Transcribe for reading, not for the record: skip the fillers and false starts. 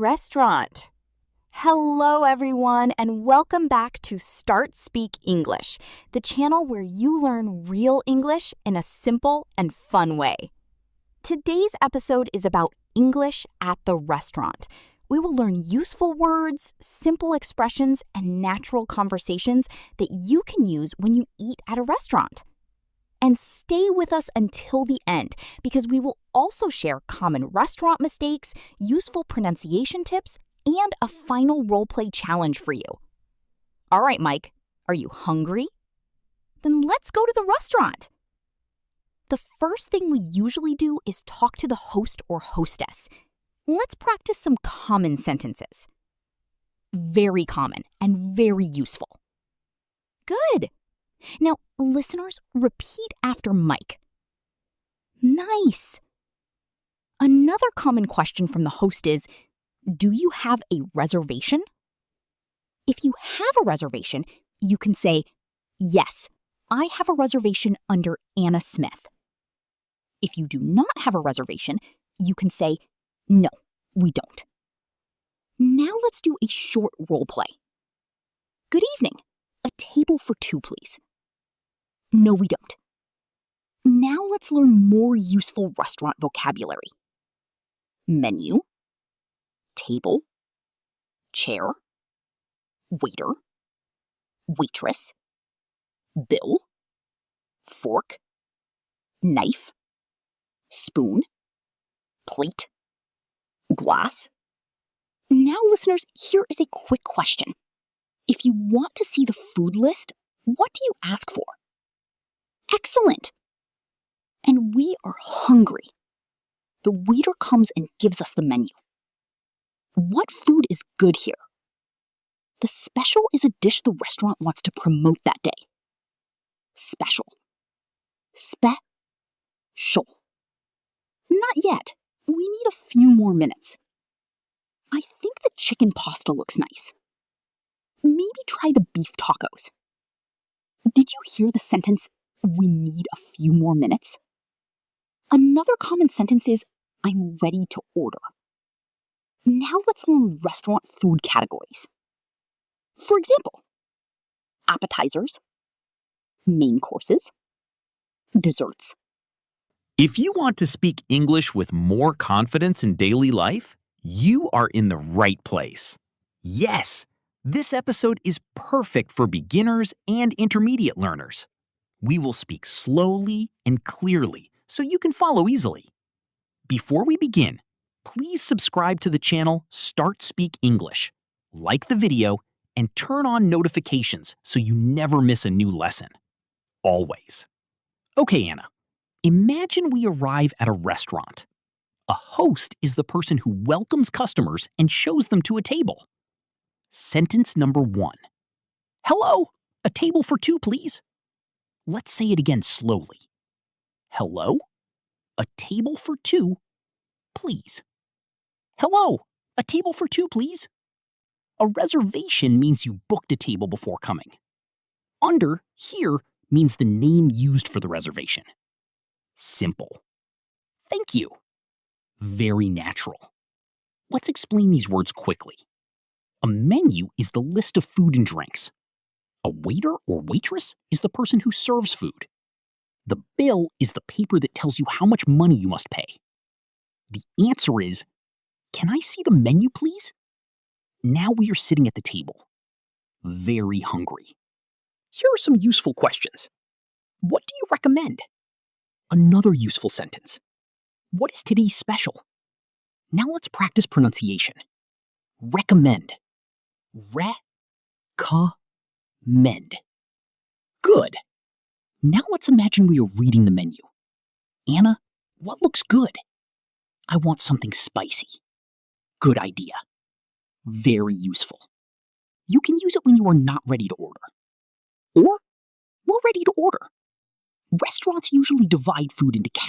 restaurant. Hello, everyone, and welcome back to StartSpeak English, the channel where you learn real English in a simple and fun way. Today's episode is about English at the restaurant. We will learn useful words, simple expressions, and natural conversations that you can use when you eat at a restaurant. And stay with us until the end, because we will also share common restaurant mistakes, useful pronunciation tips, and a final role-play challenge for you. All right, Mike, are you hungry? Then let's go to the restaurant. The first thing we usually do is talk to the host or hostess. Let's practice some common sentences. Very common and very useful. Good. Now, listeners, repeat after Mike. Nice. Another common question from the host is, do you have a reservation? If you have a reservation, you can say, yes, I have a reservation under Anna Smith. If you do not have a reservation, you can say, no, we don't. Now let's do a short role play. Good evening. A table for two, please. No, we don't. Now let's learn more useful restaurant vocabulary. Menu, table, chair, waiter, waitress, bill, fork, knife, spoon, plate, glass. Now, listeners, here is a quick question. If you want to see the food list, what do you ask for? Excellent! And we are hungry. The waiter comes and gives us the menu. What food is good here? The special is a dish the restaurant wants to promote that day. Special. Special. Not yet. We need a few more minutes. I think the chicken pasta looks nice. Maybe try the beef tacos. Did you hear the sentence, we need a few more minutes? Another common sentence is, I'm ready to order. Now let's learn restaurant food categories. For example, appetizers, main courses, desserts. If you want to speak English with more confidence in daily life, you are in the right place. Yes, this episode is perfect for beginners and intermediate learners. We will speak slowly and clearly so you can follow easily. Before we begin, please subscribe to the channel StartSpeak English, like the video, and turn on notifications so you never miss a new lesson. Always. Okay, Anna, imagine we arrive at a restaurant. A host is the person who welcomes customers and shows them to a table. Sentence number 1. Hello, a table for two, please. Let's say it again slowly. Hello, a table for two, please. Hello, a table for two, please. A reservation means you booked a table before coming. Under, here, means the name used for the reservation. Simple. Thank you. Very natural. Let's explain these words quickly. A menu is the list of food and drinks. A waiter or waitress is the person who serves food. The bill is the paper that tells you how much money you must pay. The answer is, can I see the menu, please? Now we are sitting at the table. Very hungry. Here are some useful questions. What do you recommend? Another useful sentence. What is today's special? Now let's practice pronunciation. Recommend. Recommend. Good. Now let's imagine we are reading the menu. Anna, what looks good? I want something spicy. Good idea. Very useful. You can use it when you are not ready to order. Or, we're ready to order. Restaurants usually divide food into categories.